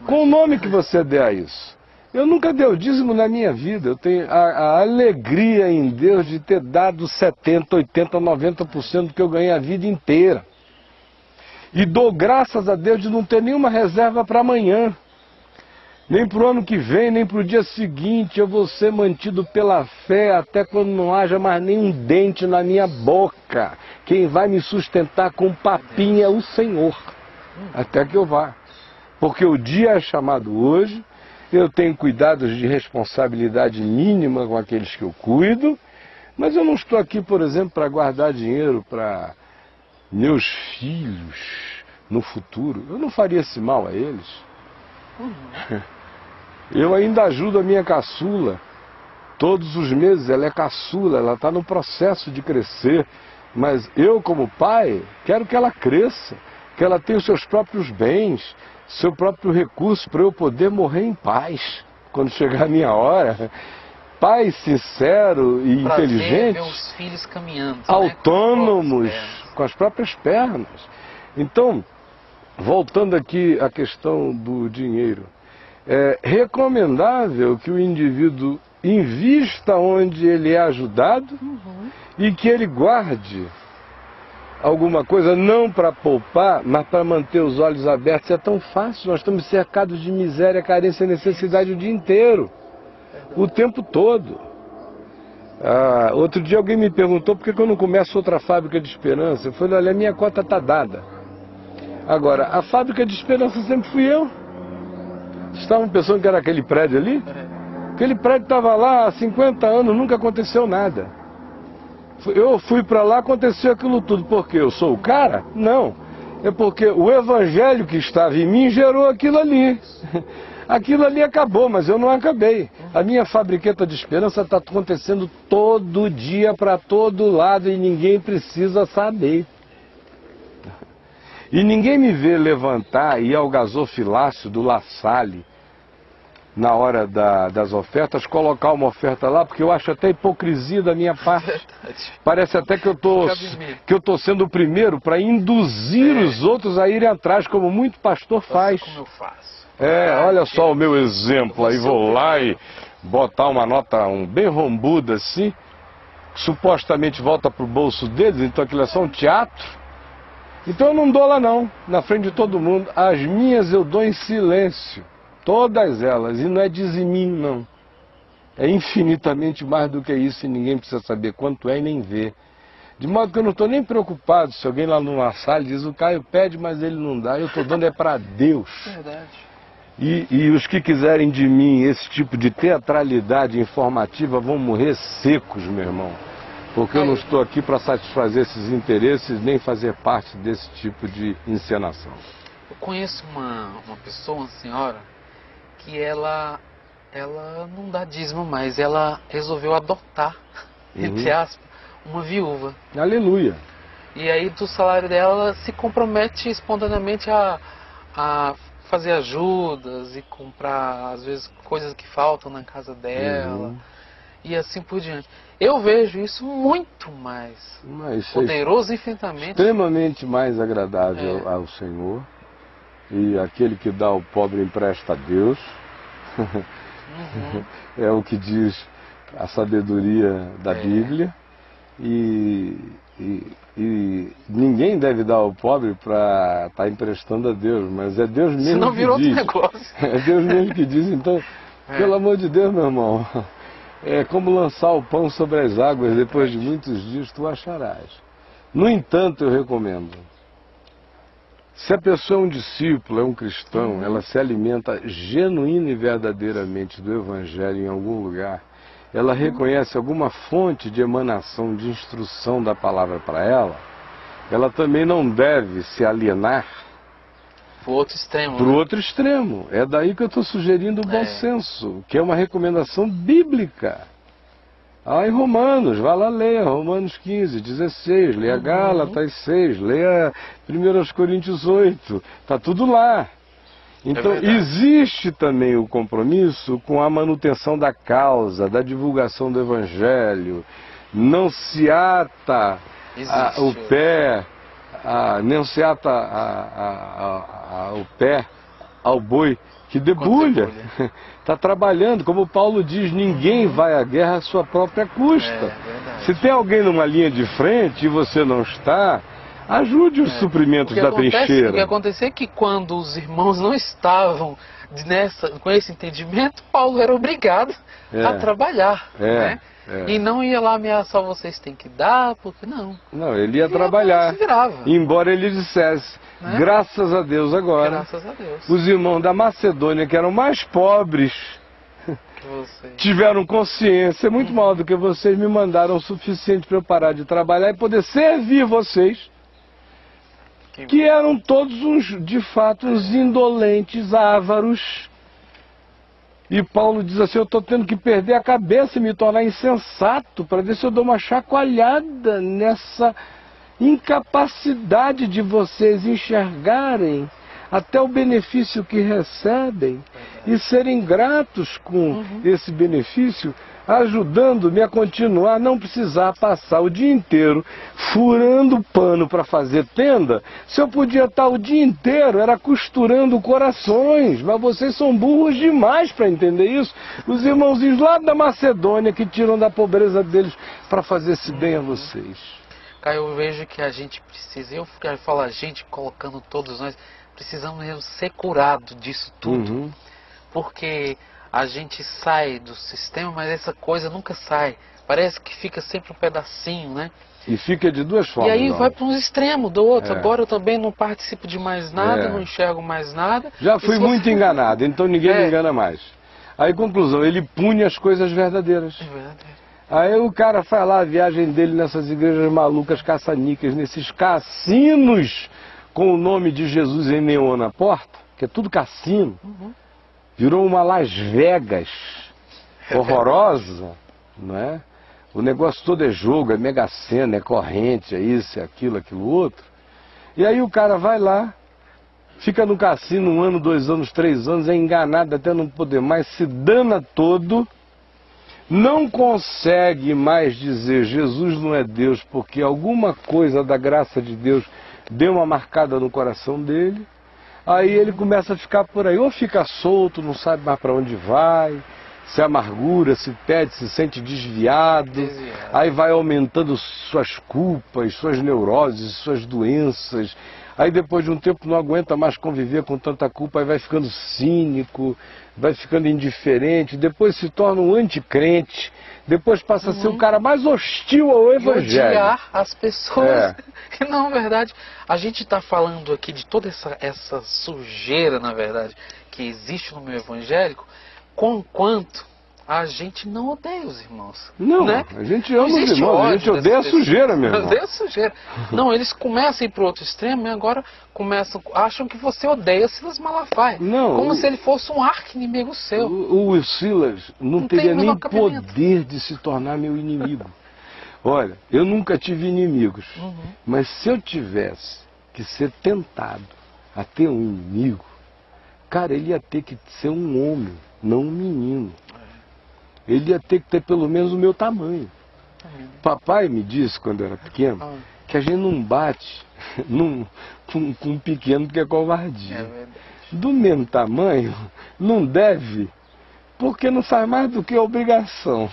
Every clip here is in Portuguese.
com o nome que você der a isso. Eu nunca dei o dízimo na minha vida. Eu tenho a alegria em Deus de ter dado 70%, 80%, 90% do que eu ganhei a vida inteira. E dou graças a Deus de não ter nenhuma reserva para amanhã. Nem para o ano que vem, nem para o dia seguinte. Eu vou ser mantido pela fé até quando não haja mais nenhum dente na minha boca. Quem vai me sustentar com papinho é o Senhor. Até que eu vá. Porque o dia é chamado hoje. Eu tenho cuidados de responsabilidade mínima com aqueles que eu cuido, mas eu não estou aqui, por exemplo, para guardar dinheiro para meus filhos no futuro. Eu não faria esse mal a eles. Eu ainda ajudo a minha caçula. Todos os meses ela é caçula, ela está no processo de crescer. Mas eu, como pai, quero que ela cresça, que ela tenha os seus próprios bens, seu próprio recurso para eu poder morrer em paz quando chegar a minha hora. Pai sincero e inteligente, ver os filhos caminhando, autônomos, né? Com as próprias pernas. Então, voltando aqui à questão do dinheiro, é recomendável que o indivíduo invista onde ele é ajudado e que ele guarde alguma coisa, não para poupar, mas para manter os olhos abertos. É tão fácil, nós estamos cercados de miséria, carência e necessidade o dia inteiro, o tempo todo. Outro dia alguém me perguntou por que eu não começo outra fábrica de esperança. Eu falei, olha, a minha cota está dada. Agora, a fábrica de esperança sempre fui eu. Vocês estavam pensando que era aquele prédio ali? Aquele prédio estava lá há 50 anos, nunca aconteceu nada. Eu fui para lá, aconteceu aquilo tudo. Porque eu sou o cara? Não. É porque o evangelho que estava em mim gerou aquilo ali. Aquilo ali acabou, mas eu não acabei. A minha fabriqueta de esperança está acontecendo todo dia, para todo lado, e ninguém precisa saber. E ninguém me vê levantar e ir ao gasofilácio do La Salle, na hora das ofertas, colocar uma oferta lá, porque eu acho até hipocrisia da minha parte. Parece até que eu tô sendo o primeiro para induzir os outros a irem atrás, como muito pastor faz. Como eu faço. Olha só o meu exemplo aí, vou lá e botar uma nota bem rombuda assim, que supostamente volta pro bolso deles, então aquilo é só um teatro. Então eu não dou lá não, na frente de todo mundo. As minhas eu dou em silêncio. Todas elas, e não é diziminho não, é infinitamente mais do que isso e ninguém precisa saber quanto é e nem ver. De modo que eu não estou nem preocupado se alguém lá numa sala diz, o Caio pede, mas ele não dá, eu estou dando é para Deus. Verdade. E os que quiserem de mim esse tipo de teatralidade informativa vão morrer secos, meu irmão. Porque eu não estou aqui para satisfazer esses interesses, nem fazer parte desse tipo de encenação. Eu conheço uma pessoa, uma senhora, que ela não dá dízimo mais, ela resolveu adotar, entre aspas, uma viúva. Aleluia. E aí do salário dela, ela se compromete espontaneamente a fazer ajudas e comprar, às vezes, coisas que faltam na casa dela, e assim por diante. Eu vejo isso muito mais poderoso infinitamente. Extremamente mais agradável ao Senhor. E aquele que dá ao pobre empresta a Deus. É o que diz a sabedoria da Bíblia. E ninguém deve dar ao pobre para estar emprestando a Deus, mas é Deus mesmo Senão que virou diz. outro negócio. É Deus mesmo que diz. Então, pelo amor de Deus, meu irmão, é como lançar o pão sobre as águas, depois de muitos dias tu acharás. No entanto, eu recomendo, se a pessoa é um discípulo, é um cristão, ela se alimenta genuína e verdadeiramente do Evangelho em algum lugar, ela reconhece alguma fonte de emanação, de instrução da palavra para ela também não deve se alienar para o outro extremo. Para o outro extremo. É daí que eu estou sugerindo o bom senso, que é uma recomendação bíblica. Em Romanos, vá lá ler, Romanos 15, 16, leia Gálatas 6, leia 1 Coríntios 8, está tudo lá. Então, existe também o compromisso com a manutenção da causa, da divulgação do Evangelho. Não se ata o pé ao boi que debulha. Está trabalhando, como Paulo diz, ninguém vai à guerra à sua própria custa. Se tem alguém numa linha de frente e você não está, ajude os suprimentos da trincheira. O que aconteceu é que quando os irmãos não estavam com esse entendimento, Paulo era obrigado a trabalhar. Né? E não ia lá ameaçar, vocês têm que dar, porque não. Não, ele ia trabalhar, se virava. Embora ele dissesse, né? Graças a Deus agora, graças a Deus, os irmãos da Macedônia, que eram mais pobres, tiveram consciência, muito maior do que vocês, me mandaram o suficiente para eu parar de trabalhar e poder servir vocês, que eram todos de fato uns indolentes, ávaros. E Paulo diz assim, eu estou tendo que perder a cabeça e me tornar insensato para ver se eu dou uma chacoalhada nessa incapacidade de vocês enxergarem até o benefício que recebem e serem gratos com esse benefício, ajudando-me a continuar a não precisar passar o dia inteiro furando pano para fazer tenda, se eu podia estar o dia inteiro era costurando corações, mas vocês são burros demais para entender isso. Os irmãozinhos lá da Macedônia que tiram da pobreza deles para fazer esse bem a vocês. Caio, eu vejo que a gente precisa, eu quero falar a gente, colocando todos nós, precisamos mesmo ser curado disso tudo, porque a gente sai do sistema, mas essa coisa nunca sai. Parece que fica sempre um pedacinho, né? E fica de duas formas. E aí vai para um extremo do outro. Agora eu também não participo de mais nada, não enxergo mais nada. Já fui muito enganado, então ninguém me engana mais. Aí, conclusão, ele pune as coisas verdadeiras. É verdadeiro. Aí o cara faz lá a viagem dele nessas igrejas malucas, caça-níqueis, nesses cassinos com o nome de Jesus em neon na porta, que é tudo cassino. Virou uma Las Vegas horrorosa, não é? O negócio todo é jogo, é mega-sena, é corrente, é isso, é aquilo, aquilo outro. E aí o cara vai lá, fica no cassino 1 ano, 2 anos, 3 anos, é enganado até não poder mais, se dana todo, não consegue mais dizer Jesus não é Deus, porque alguma coisa da graça de Deus deu uma marcada no coração dele. Aí ele começa a ficar por aí, ou fica solto, não sabe mais para onde vai, se amargura, se perde, se sente desviado. Aí vai aumentando suas culpas, suas neuroses, suas doenças. Aí depois de um tempo não aguenta mais conviver com tanta culpa, aí vai ficando cínico, vai ficando indiferente, depois se torna um anticrente, depois passa a ser o cara mais hostil ao Evangelho. Odiar as pessoas. Que não, na verdade, a gente está falando aqui de toda essa sujeira, na verdade, que existe no meio evangélico, quanto a gente não odeia os irmãos. Não, né? A gente ama os irmãos, a gente odeia a sujeira mesmo. Odeia a sujeira. Não, eles começam a ir para o outro extremo e agora acham que você odeia Silas Malafaia. Não, como se ele fosse um arqui-inimigo seu. O Silas não teria nem poder de se tornar meu inimigo. Olha, eu nunca tive inimigos, mas se eu tivesse que ser tentado a ter um inimigo, cara, ele ia ter que ser um homem, não um menino. Ele ia ter que ter pelo menos o meu tamanho. Papai me disse, quando eu era pequeno, que a gente não bate com um pequeno porque é covardia. Do mesmo tamanho, não deve, porque não faz mais do que obrigação.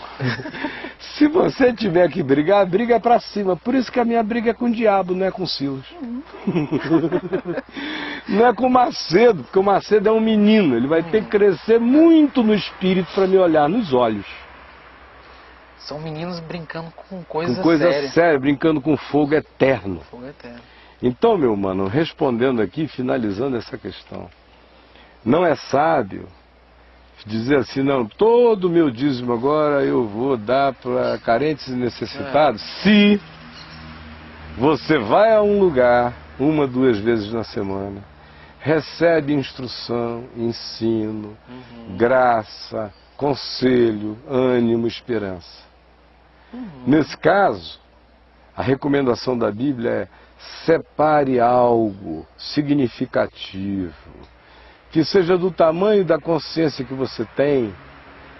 Se você tiver que brigar, briga pra cima. Por isso que a minha briga é com o diabo, não é com o Silas. Não é com o Macedo, porque o Macedo é um menino. Ele vai ter que crescer muito no espírito para me olhar nos olhos. São meninos brincando com coisa séria. Com coisa séria, brincando com fogo eterno. Fogo eterno. Então, meu mano, respondendo aqui, finalizando essa questão. Não é sábio dizer assim, não, todo o meu dízimo agora eu vou dar para carentes e necessitados, se você vai a um lugar 1, 2 vezes na semana, recebe instrução, ensino, graça, conselho, ânimo, esperança. Nesse caso, a recomendação da Bíblia é separe algo significativo, que seja do tamanho da consciência que você tem,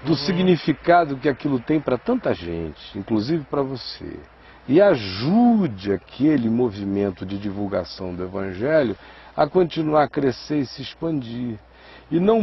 do significado que aquilo tem para tanta gente, inclusive para você. E ajude aquele movimento de divulgação do Evangelho a continuar a crescer e se expandir. e não